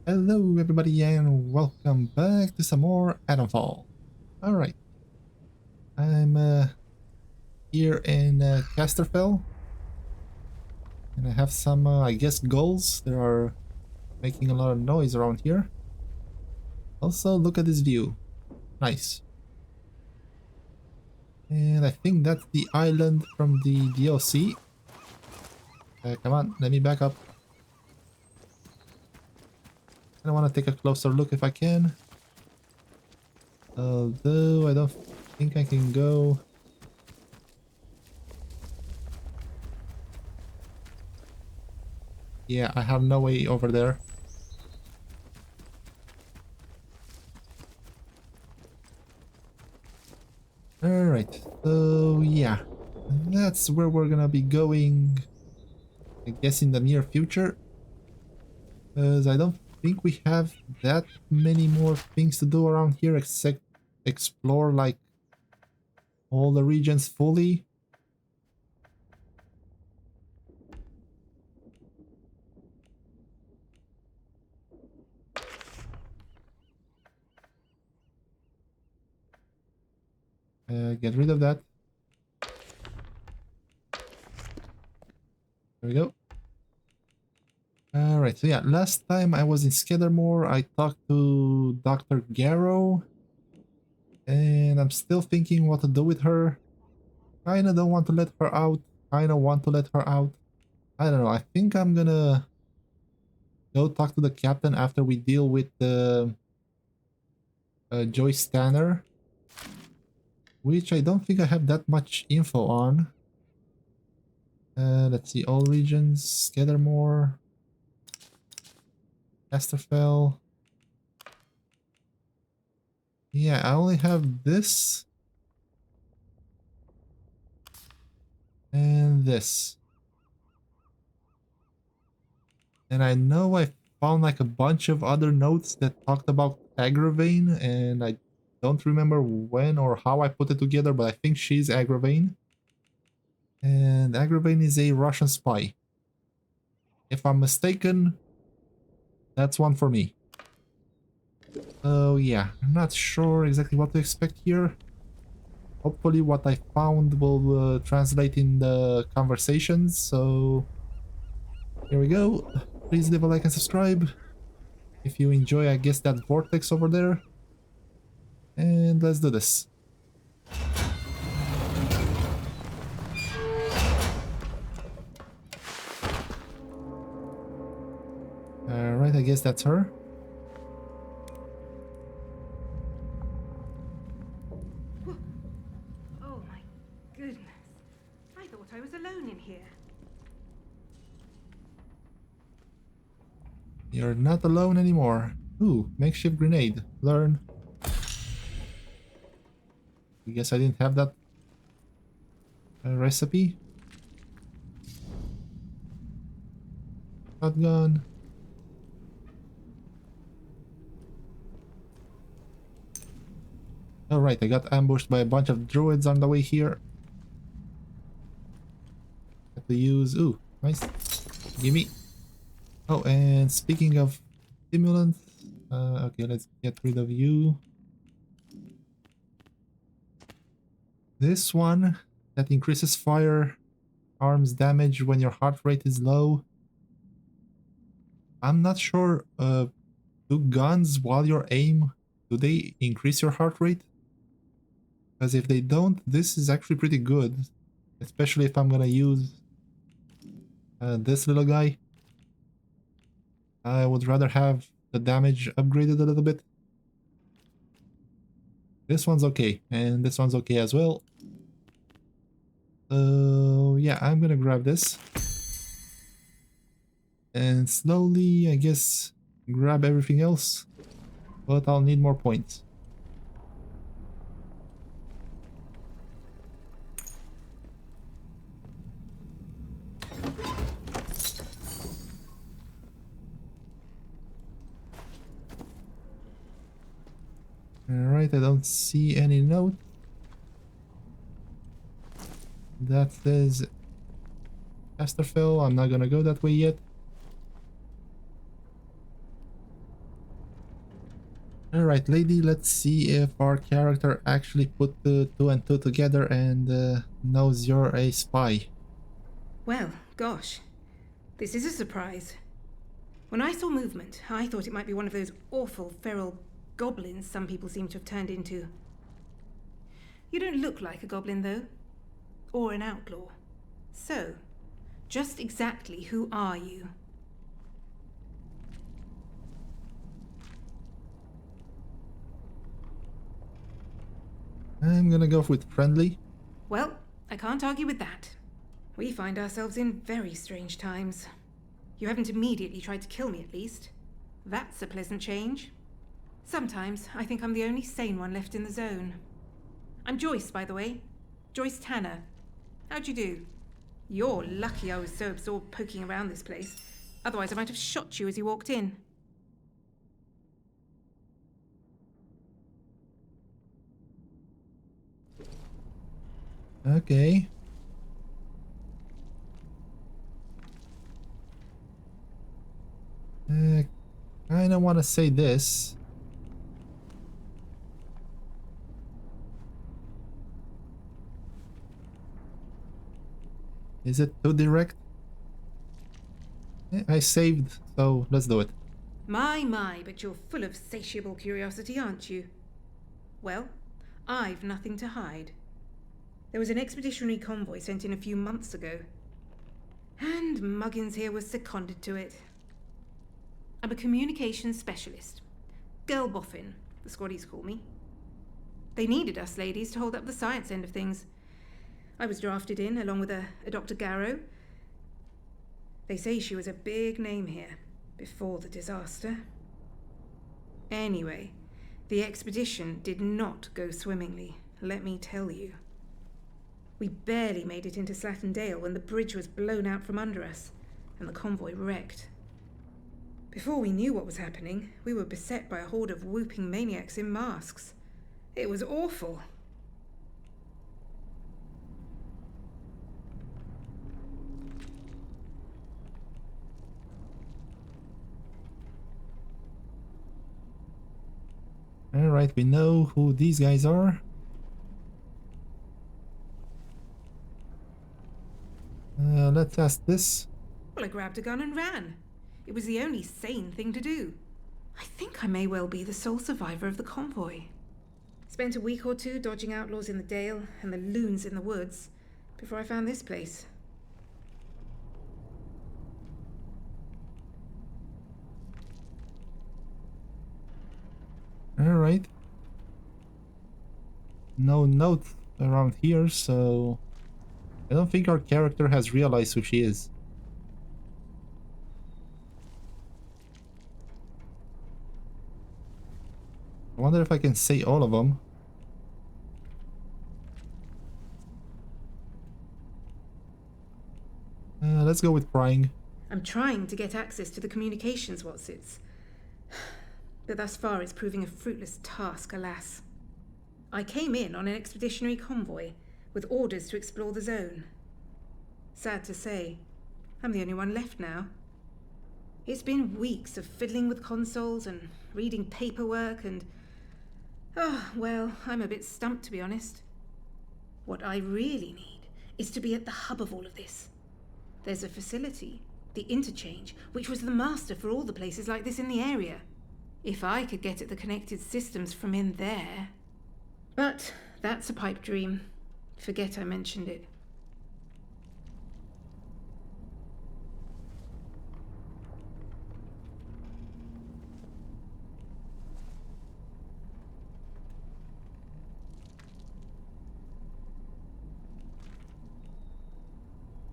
Hello everybody and welcome back to some more Atomfall. Alright, I'm here in Casterfell and I have some, I guess, gulls. They are making a lot of noise around here. Also, look at this view. Nice. And I think that's the island from the DLC. Come on, let me back up. I want to take a closer look if I can. Although I don't think I can go. Yeah, I have no way over there. Alright, so yeah, that's where we're gonna be going, I guess, in the near future. Because I don't think we have that many more things to do around here except explore like all the regions fully. Get rid of that. There we go. Alright, so yeah, last time I was in Skeddarmore, I talked to Dr. Garrow, and I'm still thinking what to do with her. Kinda don't want to let her out, kinda want to let her out. I don't know, I think I'm gonna go talk to the captain after we deal with the Joyce Tanner, which I don't think I have that much info on. Let's see, all regions, Skeddarmore, Casterfell. Yeah, I only have this and this. And I know I found like a bunch of other notes that talked about Agravane, and I don't remember when or how I put it together, but I think she's Agravane. And Agravane is a Russian spy. If I'm mistaken, that's one for me. So yeah, I'm not sure exactly what to expect here. Hopefully what I found will translate in the conversations, so here we go. Please leave a like and subscribe if you enjoy, I guess, that vortex over there. And let's do this. Alright, I guess that's her. Oh my goodness. I thought I was alone in here. You're not alone anymore. Ooh, makeshift grenade. Learn. I guess I didn't have that recipe. Shotgun. Alright, I got ambushed by a bunch of druids on the way here. Have to use... Ooh, nice. Gimme. Oh, and speaking of stimulants... okay, let's get rid of you. This one that increases firearms damage when your heart rate is low. I'm not sure, do guns while you aim, do they increase your heart rate? Because if they don't, this is actually pretty good. Especially if I'm gonna use this little guy. I would rather have the damage upgraded a little bit. This one's okay, and this one's okay as well. So yeah, I'm gonna grab this. And slowly, I guess, grab everything else. But I'll need more points. Alright, I don't see any note that says Casterfell. I'm not gonna go that way yet. Alright, lady, let's see if our character actually put the two and two together and knows you're a spy. Well, gosh, this is a surprise. When I saw movement, I thought it might be one of those awful feral goblins some people seem to have turned into. You don't look like a goblin, though, or an outlaw. So, just exactly who are you? I'm gonna go with friendly. Well, I can't argue with that. We find ourselves in very strange times. You haven't immediately tried to kill me, at least. That's a pleasant change. Sometimes I think I'm the only sane one left in the zone. I'm Joyce, by the way. Joyce Tanner. How'd you do? You're lucky I was so absorbed poking around this place. Otherwise, I might have shot you as you walked in. Okay. Kinda wanna say this. Is it too direct? I saved, so let's do it. My, but you're full of satiable curiosity, aren't you? Well, I've nothing to hide. There was an expeditionary convoy sent in a few months ago, and Muggins here was seconded to it. I'm a communications specialist. Girl boffin, the squaddies call me. They needed us ladies to hold up the science end of things. I was drafted in, along with a Dr. Garrow. They say she was a big name here, before the disaster. Anyway, the expedition did not go swimmingly, let me tell you. We barely made it into Slatten Dale when the bridge was blown out from under us, and the convoy wrecked. Before we knew what was happening, we were beset by a horde of whooping maniacs in masks. It was awful. Alright, we know who these guys are. Let's ask this. Well, I grabbed a gun and ran. It was the only sane thing to do. I think I may well be the sole survivor of the convoy. Spent a week or two dodging outlaws in the Dale and the loons in the woods before I found this place. Alright. No note around here, so I don't think our character has realized who she is. I wonder if I can say all of them. Let's go with prying. I'm trying to get access to the communications whatsits, but thus far it's proving a fruitless task, alas. I came in on an expeditionary convoy with orders to explore the zone. Sad to say, I'm the only one left now. It's been weeks of fiddling with consoles and reading paperwork and... oh, well, I'm a bit stumped, to be honest. What I really need is to be at the hub of all of this. There's a facility, the interchange, which was the master for all the places like this in the area. If I could get at the connected systems from in there... But that's a pipe dream. Forget I mentioned it.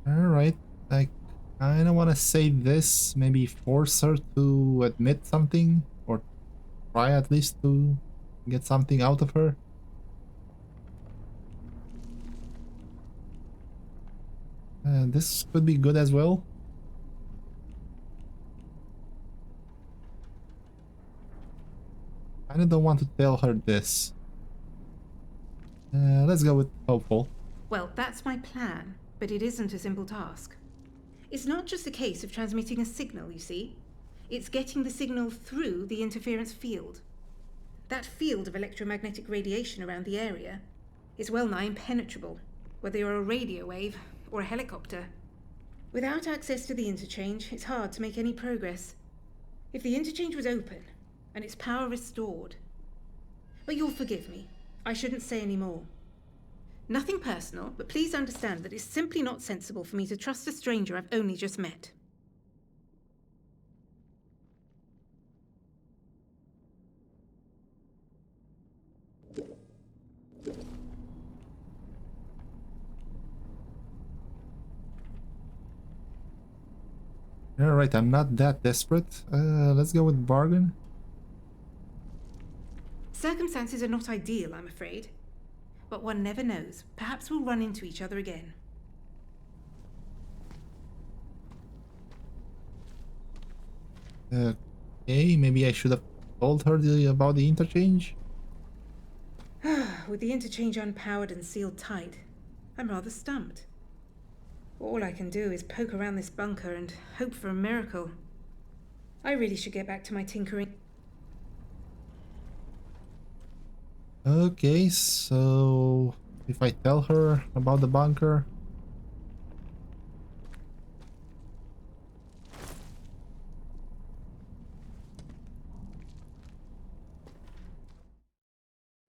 Alright, I kinda wanna say this, maybe force her to admit something, or try at least to get something out of her. This could be good as well. I don't want to tell her this. Let's go with hopeful. Well, that's my plan, but it isn't a simple task. It's not just a case of transmitting a signal, you see. It's getting the signal through the interference field. That field of electromagnetic radiation around the area is well nigh impenetrable, whether you're a radio wave or a helicopter. Without access to the interchange, it's hard to make any progress. If the interchange was open and its power restored... But you'll forgive me. I shouldn't say any more. Nothing personal, but please understand that it's simply not sensible for me to trust a stranger I've only just met. Alright, I'm not that desperate. Let's go with bargain. Circumstances are not ideal, I'm afraid. But one never knows. Perhaps we'll run into each other again. Okay, maybe I should have told her about the interchange. With the interchange unpowered and sealed tight, I'm rather stumped. All I can do is poke around this bunker and hope for a miracle. I really should get back to my tinkering. Okay, so if I tell her about the bunker...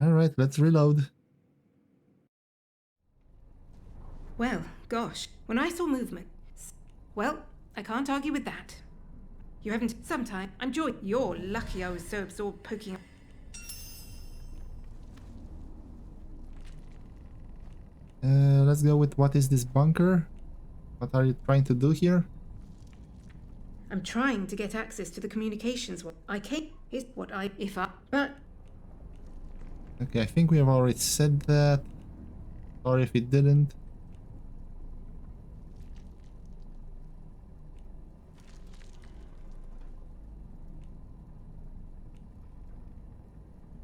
Alright, let's reload. Well, gosh, when I saw movement... Well, I can't argue with that. You haven't... Sometime. I'm Joyce. You're lucky I was so absorbed poking... Let's go with what is this bunker? What are you trying to do here? I'm trying to get access to the communications. What I can't is what I... If I... But... Okay, I think we have already said that. Sorry if we didn't.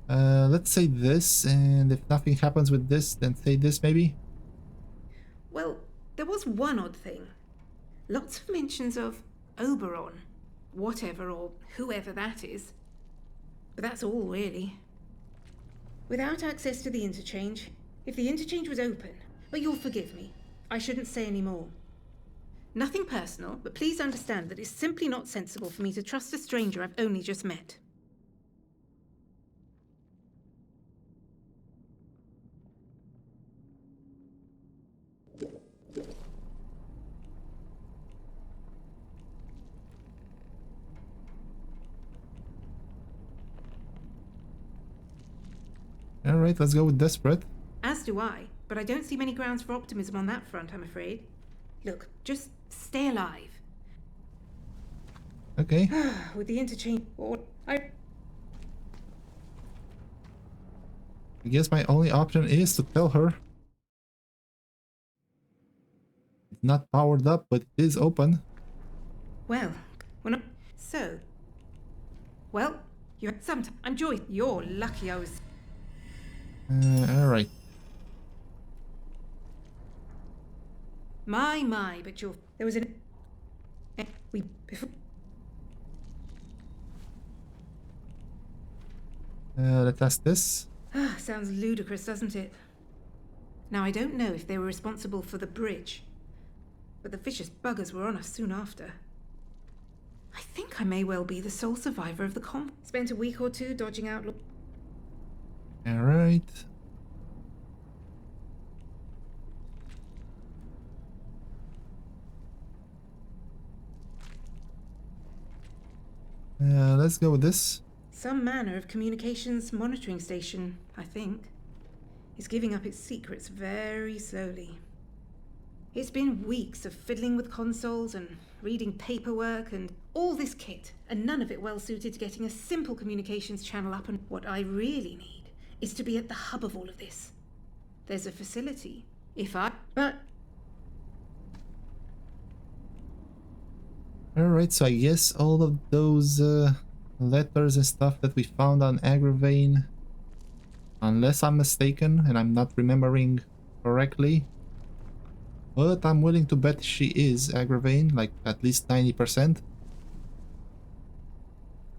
Let's say this, and if nothing happens with this, then say this maybe. Well, there was one odd thing. Lots of mentions of Oberon, whatever or whoever that is. But that's all, really. Without access to the interchange, if the interchange was open... But you'll forgive me. I shouldn't say any more. Nothing personal, but please understand that it's simply not sensible for me to trust a stranger I've only just met. Alright, let's go with desperate. As do I, but I don't see many grounds for optimism on that front, I'm afraid. Look, just stay alive. Okay. With the interchange... I guess my only option is to tell her. It's not powered up, but it is open. Well, when I... So... Well, you had some... I'm Joyce. You're lucky I was... Alright. My, but you're... There was an... We... Before... Let's ask this. Sounds ludicrous, doesn't it? Now, I don't know if they were responsible for the bridge, but the vicious buggers were on us soon after. I think I may well be the sole survivor of the comp. Spent a week or two dodging out... Alright. Let's go with this. Some manner of communications monitoring station, I think. It's giving up its secrets very slowly. It's been weeks of fiddling with consoles and reading paperwork and all this kit, and none of it well suited to getting a simple communications channel up. And what I really need is to be at the hub of all of this. There's a facility. But... Alright, so I guess all of those letters and stuff that we found on Agravain, unless I'm mistaken and I'm not remembering correctly, but I'm willing to bet she is Agravain, like at least 90%.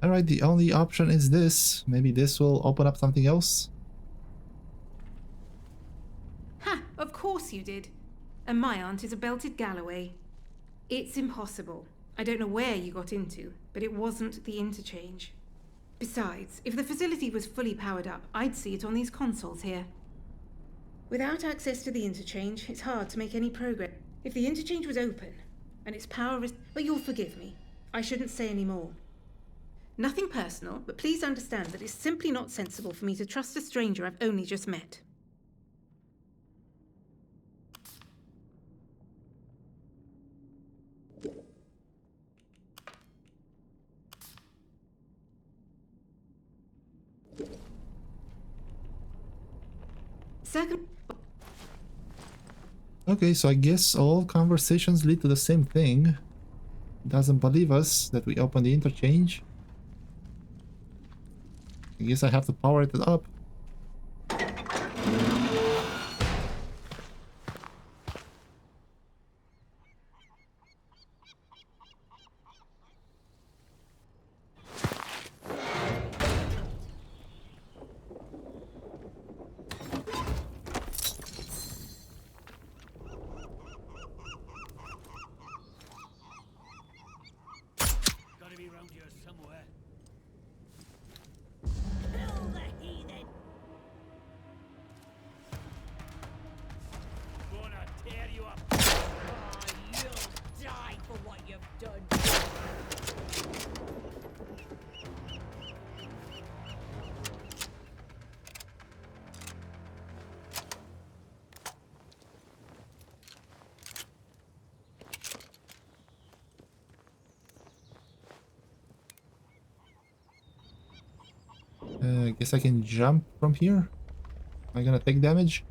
Alright, the only option is this. Maybe this will open up something else? Ha! Of course you did. And my aunt is a belted Galloway. It's impossible. I don't know where you got into, but it wasn't the interchange. Besides, if the facility was fully powered up, I'd see it on these consoles here. Without access to the interchange, it's hard to make any progress. If the interchange was open, and its power is... But you'll forgive me. I shouldn't say any more. Nothing personal, but please understand that it's simply not sensible for me to trust a stranger I've only just met. Second... Okay, so I guess all conversations lead to the same thing. Doesn't believe us that we opened the interchange. I guess I have to power it up. Gotta be around here somewhere. Gonna tear you up. Oh, you'll die for what you've done. I guess I can jump from here. Am I gonna take damage?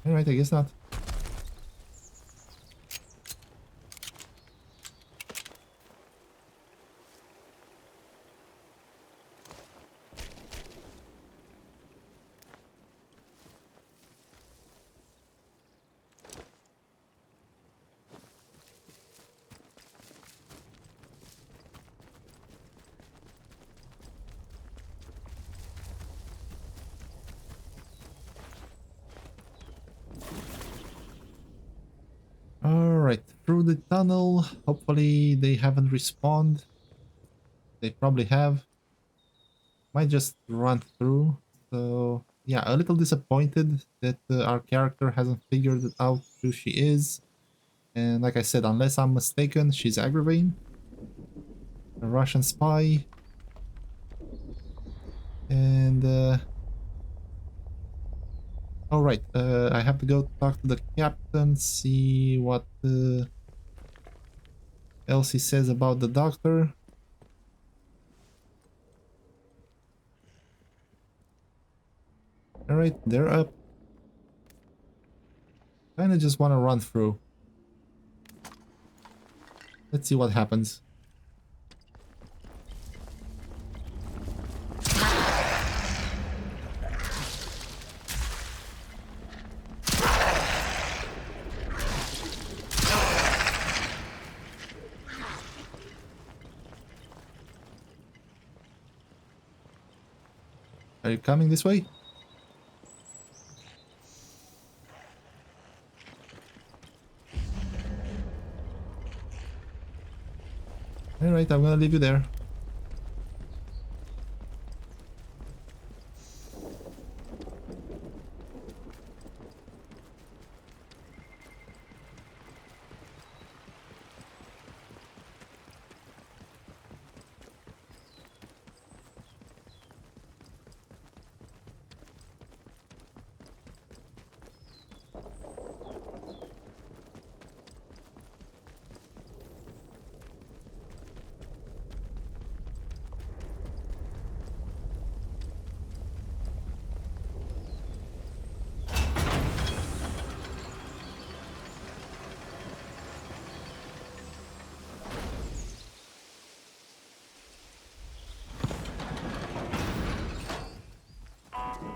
Alright, I guess not. Alright, through the tunnel. Hopefully they haven't respawned. They probably have. Might just run through. So yeah, a little disappointed that our character hasn't figured out who she is. And like I said, unless I'm mistaken, she's Agravain, a Russian spy. And alright, I have to go talk to the captain, see what else he says about the doctor. Alright, they're up. Kinda just wanna run through. Let's see what happens. Are you coming this way? Alright, I'm gonna leave you there.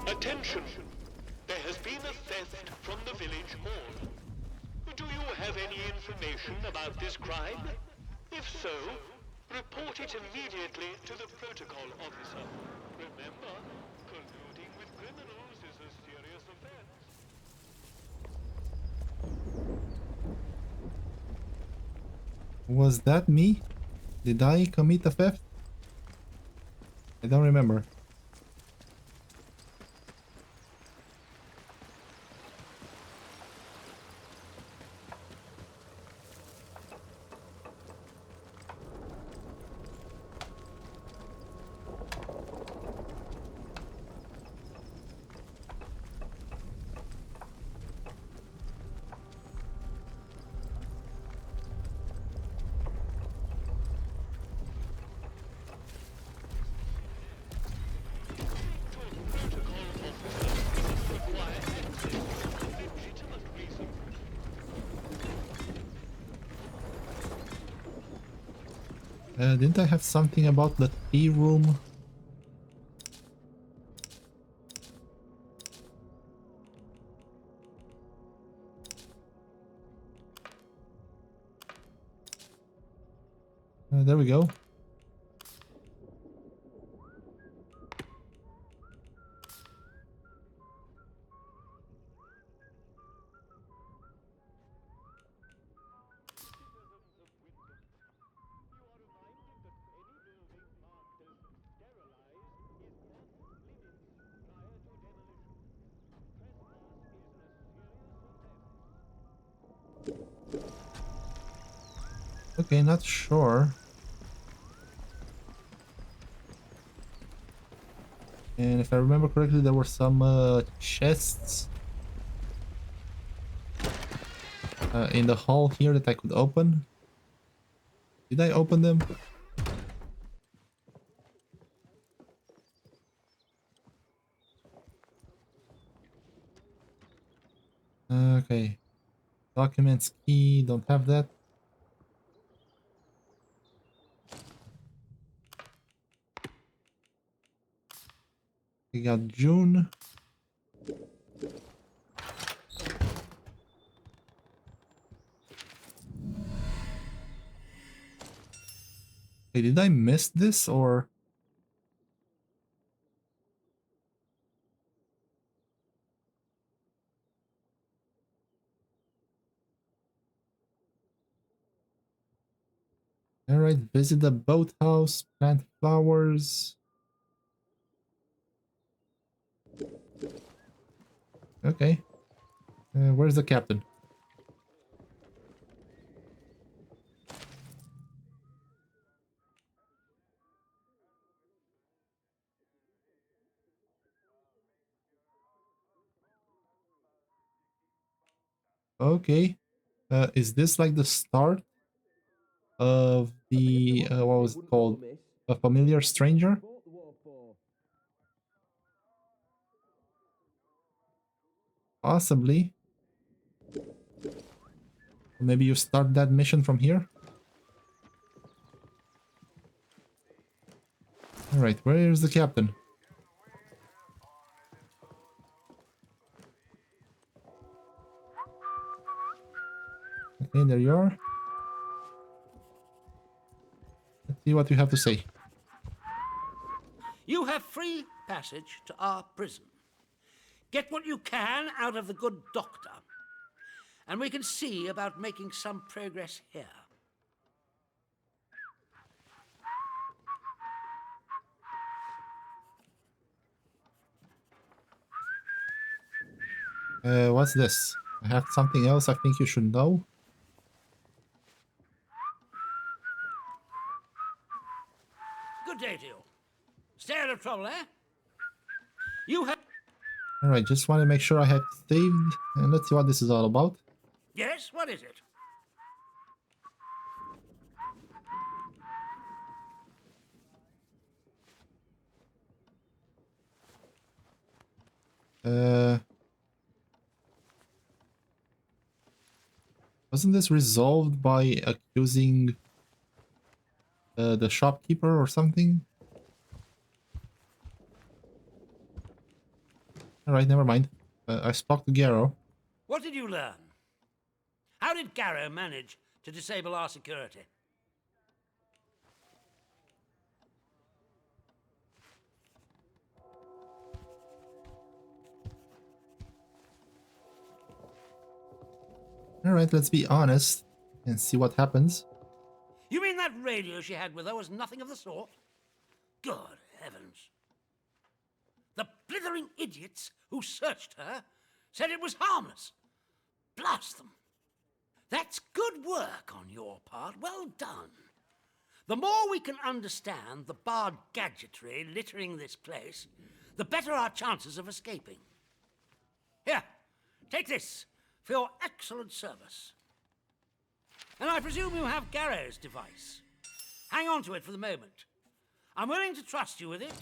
Attention! There has been a theft from the village hall. Do you have any information about this crime? If so, report it immediately to the protocol officer. Remember, colluding with criminals is a serious offense. Was that me? Did I commit a theft? I don't remember. Didn't I have something about the tea room? There we go. Okay, not sure. And if I remember correctly, there were some chests in the hall here that I could open. Did I open them? Okay. Documents, key, don't have that. We got June. Hey, did I miss this or? Alright, visit the boathouse, plant flowers. Okay. Where's the captain? Okay. Is this like the start of the, what was it called? A familiar stranger? Possibly. Maybe you start that mission from here? Alright, where is the captain? Okay, there you are. Let's see what you have to say. You have free passage to our prison. Get what you can out of the good doctor, and we can see about making some progress here. What's this? I have something else I think you should know. Good day to you. Stay out of trouble, eh? You have... Alright, just want to make sure I have saved. And let's see what this is all about. Yes, what is it? Wasn't this resolved by accusing the shopkeeper or something? Alright, never mind. I spoke to Garo. What did you learn? How did Garrow manage to disable our security? Alright, let's be honest and see what happens. You mean that radio she had with her was nothing of the sort? Good heavens. The blithering idiots who searched her said it was harmless. Blast them. That's good work on your part. Well done. The more we can understand the barred gadgetry littering this place, the better our chances of escaping. Here, take this for your excellent service. And I presume you have Garrow's device. Hang on to it for the moment. I'm willing to trust you with it.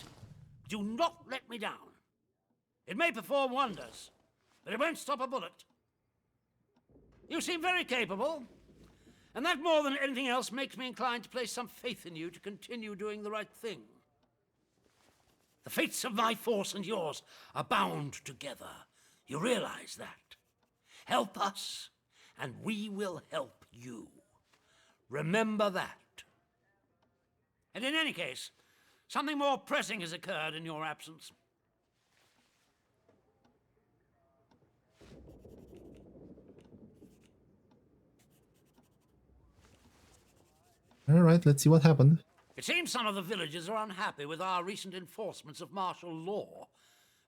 Do not let me down. It may perform wonders, but it won't stop a bullet. You seem very capable, and that more than anything else makes me inclined to place some faith in you to continue doing the right thing. The fates of my force and yours are bound together. You realize that? Help us, and we will help you. Remember that. And in any case, something more pressing has occurred in your absence. Alright, let's see what happened. It seems some of the villagers are unhappy with our recent enforcements of martial law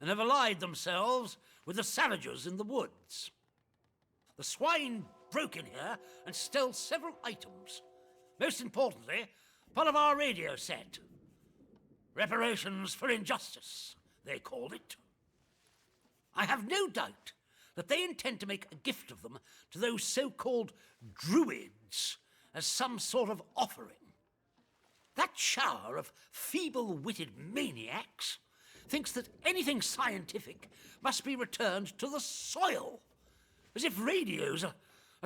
and have allied themselves with the savages in the woods. The swine broke in here and stole several items. Most importantly, part of our radio set. Reparations for injustice, they called it. I have no doubt that they intend to make a gift of them to those so-called druids as some sort of offering. That shower of feeble-witted maniacs thinks that anything scientific must be returned to the soil, as if radios are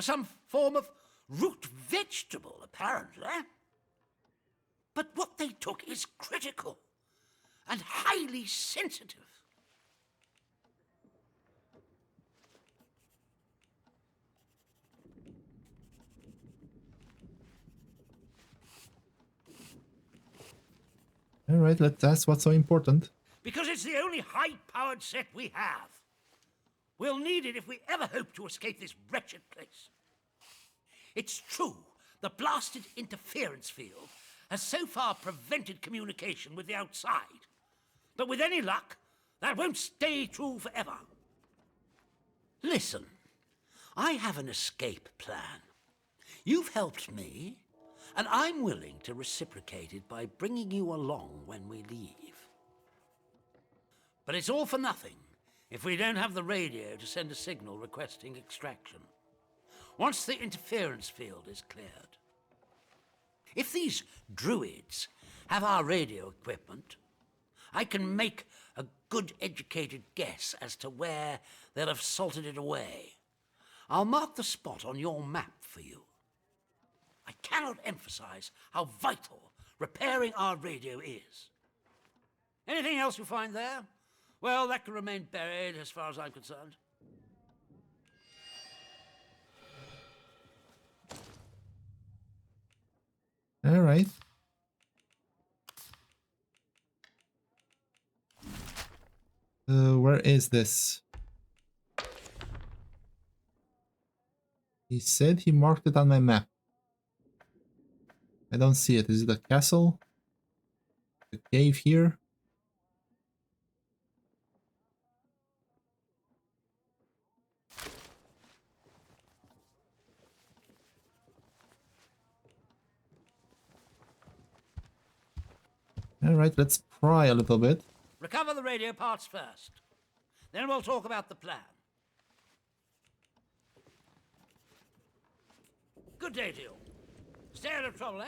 some form of root vegetable, apparently. But what they took is critical and highly sensitive. Alright, that's what's so important. Because it's the only high-powered set we have. We'll need it if we ever hope to escape this wretched place. It's true, the blasted interference field has so far prevented communication with the outside. But with any luck, that won't stay true forever. Listen, I have an escape plan. You've helped me, and I'm willing to reciprocate it by bringing you along when we leave. But it's all for nothing if we don't have the radio to send a signal requesting extraction. Once the interference field is cleared. If these druids have our radio equipment, I can make a good educated guess as to where they'll have salted it away. I'll mark the spot on your map for you. I cannot emphasize how vital repairing our radio is. Anything else you find there? Well, that can remain buried as far as I'm concerned. Alright. Where is this? He said he marked it on my map. I don't see it. Is it a castle? A cave here? Alright, let's pry a little bit. Recover the radio parts first. Then we'll talk about the plan. Good day to you. Stay out of trouble, eh?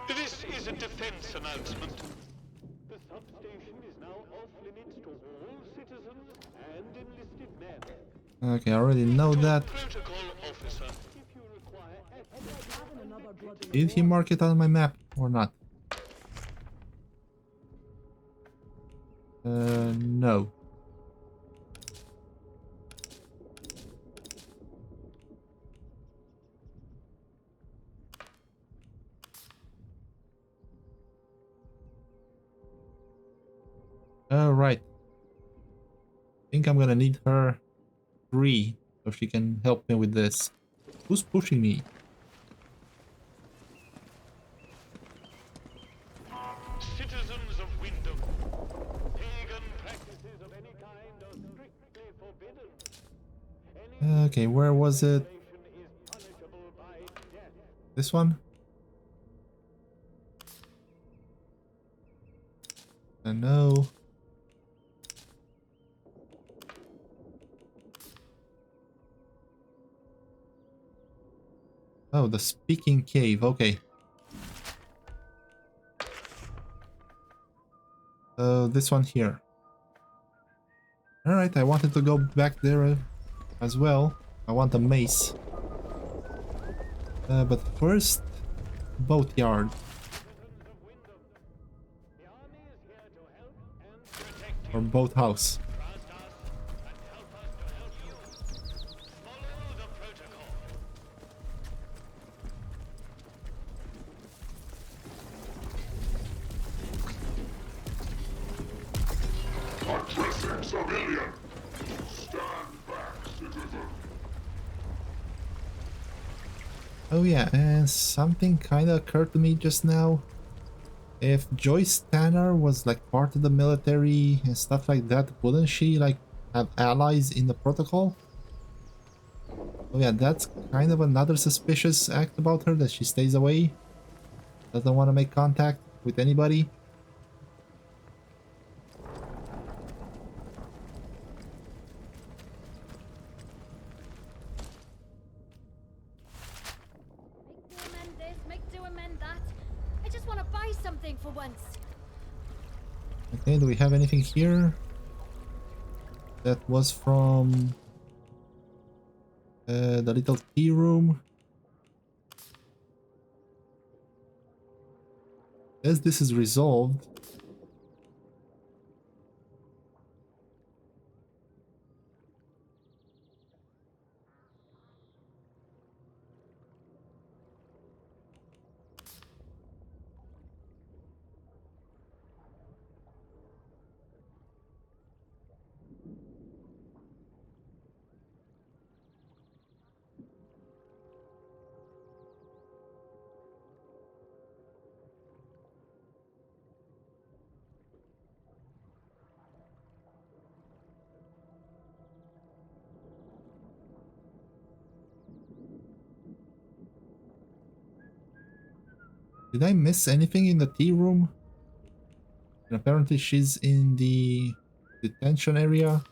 This is a defense announcement. The substation is now off limits to all citizens and enlisted men. Okay, I already know that. Protocol officer. If you require Did he mark it on my map or not? No. Alright. I think I'm gonna need her 3 so she can help me with this. Who's pushing me? Citizens of Wyndham, pagan practices of any kind are strictly forbidden. Okay, where was it? Violation is punishable by death. This one? No. Oh, the speaking cave. Okay. So this one here. Alright, I wanted to go back there as well. I want a mace. But first, boatyard. Or boathouse. Follow the protocol. Addressing civilian! Stand back, citizen! Oh yeah, and something kinda occurred to me just now. If Joyce Tanner was like part of the military and stuff like that, wouldn't she like have allies in the protocol? Oh yeah, that's kind of another suspicious act about her, that she stays away. Doesn't want to make contact with anybody. Make do amend this, make do amend that. I just want to buy something for once. Okay, do we have anything here? That was from the little tea room. As this is resolved. Did I miss anything in the tea room? And apparently she's in the detention area.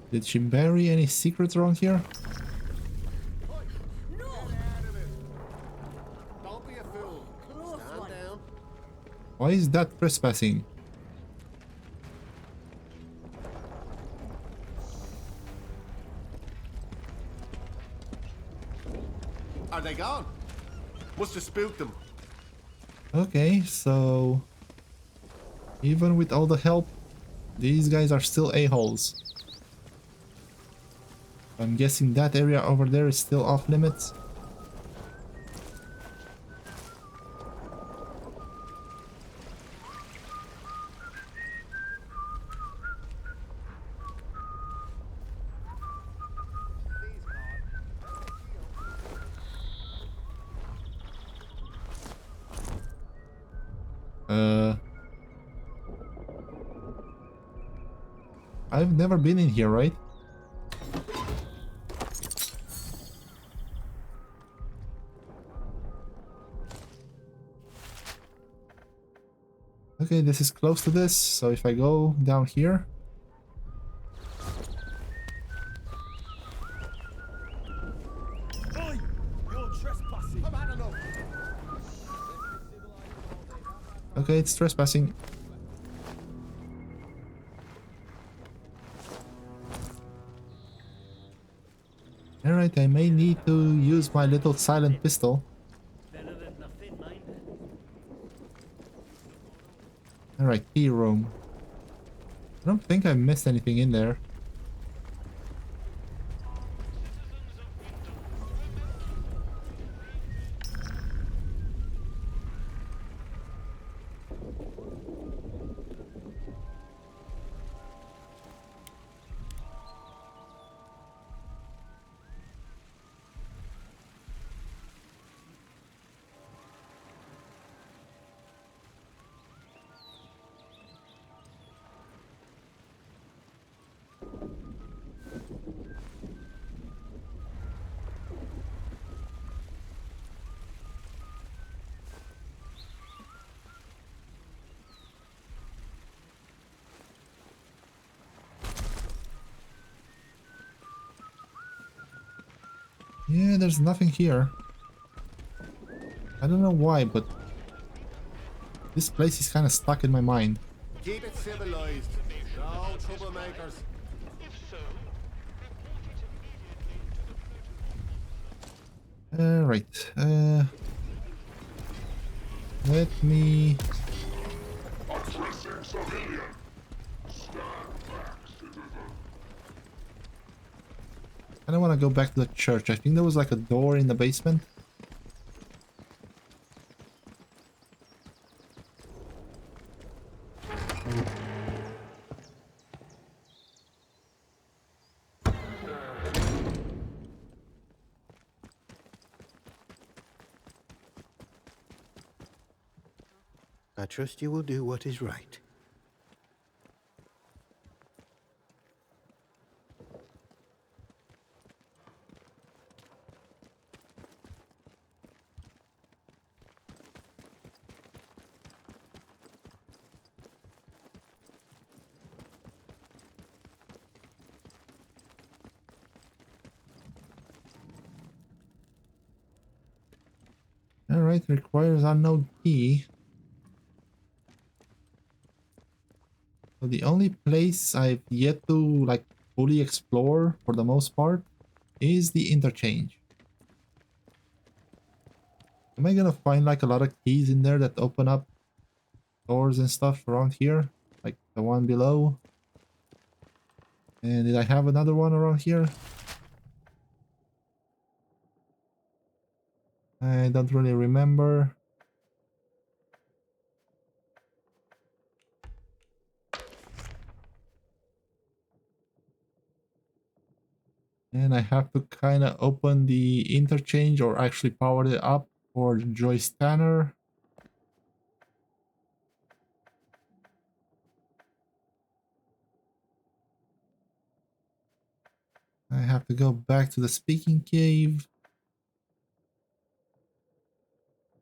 Did she bury any secrets around here? Don't be a fool. Stand down. Why is that trespassing? Are they gone? Must have spooked them. Okay, so even with all the help, these guys are still a-holes. I'm guessing that area over there is still off limits. I've never been in here, right? Okay, this is close to this, so if I go down here... Oi! You're trespassing. I've had enough. Okay, it's trespassing. Alright, I may need to use my little silent pistol. Better than nothing, mind. Alright, key room. I don't think I missed anything in there. Yeah, there's nothing here. I don't know why, but this place is kind of stuck in my mind. Keep it civilized. No troublemakers. If so, report it immediately to the Right. Let me... Addressing civilian. Stand back, citizen. I don't want to go back to the church. I think there was like a door in the basement. I trust you will do what is right. Alright, requires unknown key. So the only place I've yet to like fully explore for the most part is the interchange. Am I gonna find like a lot of keys in there that open up doors and stuff around here? Like the one below? And did I have another one around here? I don't really remember. And I have to kind of open the interchange or actually power it up for Joyce Tanner. I have to go back to the speaking cave.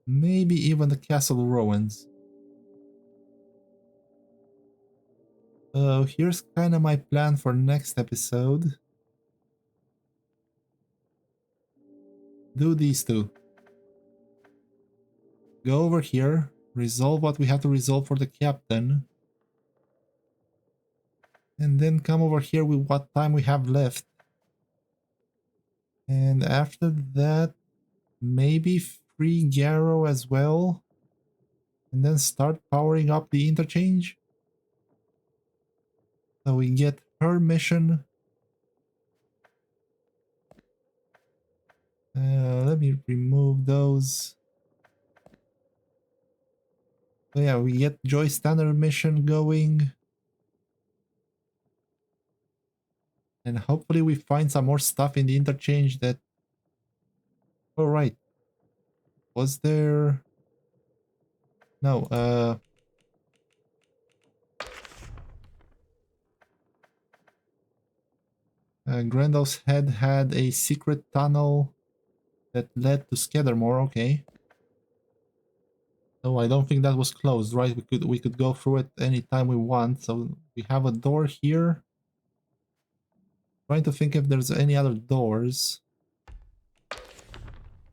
Maybe even the castle ruins. So here's kind of my plan for next episode. Do these two. Go over here, resolve what we have to resolve for the captain. And then come over here with what time we have left. And after that, maybe free Garrow as well. And then start powering up the interchange. So we get her mission. Let me remove those. So yeah, we get Joyce Tanner mission going. And hopefully we find some more stuff in the interchange that... Oh right. Was there... No, Grendel's head had a secret tunnel that led to Scattermore, okay. So I don't think that was closed, right? We could go through it anytime we want. So we have a door here. Trying to think if there's any other doors.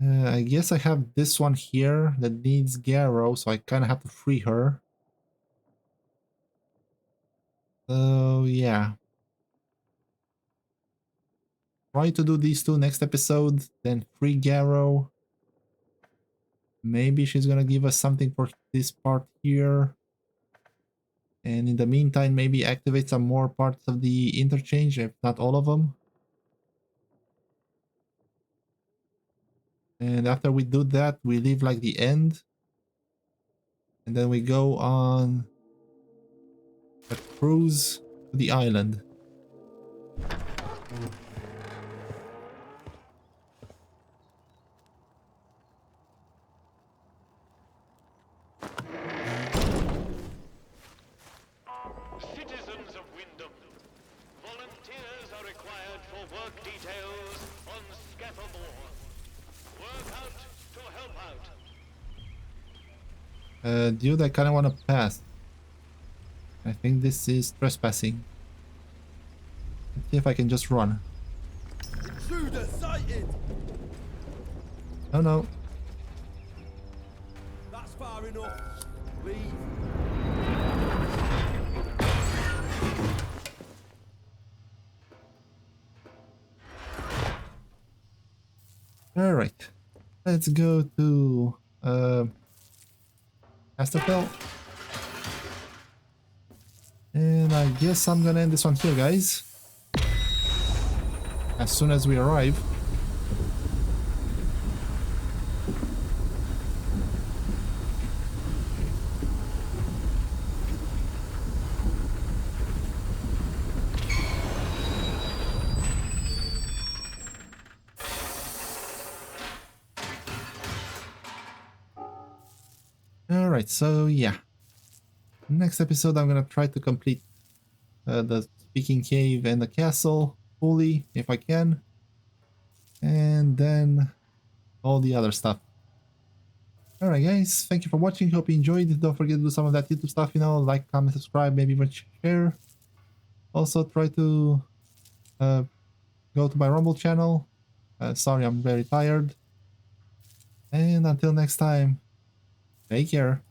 I guess I have this one here that needs Garrow, so I kind of have to free her. So yeah. Try to do these two next episode, then free Garrow. Maybe she's gonna give us something for this part here. And in the meantime, maybe activate some more parts of the interchange, if not all of them. And after we do that, we leave like the end. And then we go on a cruise to the island. Citizens of Wyndham, volunteers are required for work details on Scaffoldmore. Work out to help out. Dude, I kind of want to pass. I think this is trespassing. Let's see if I can just run. Intruder sighted! Oh no. That's far enough. Leave. Alright. Let's go to Atomfall. And I guess I'm gonna end this one here, guys. As soon as we arrive. Alright, so yeah. Next episode I'm gonna try to complete the speaking cave and the castle fully, if I can. And then all the other stuff. Alright guys, thank you for watching, hope you enjoyed. Don't forget to do some of that YouTube stuff, you know, like, comment, subscribe, maybe even share. Also try to go to my Rumble channel. Sorry, I'm very tired. And until next time, take care.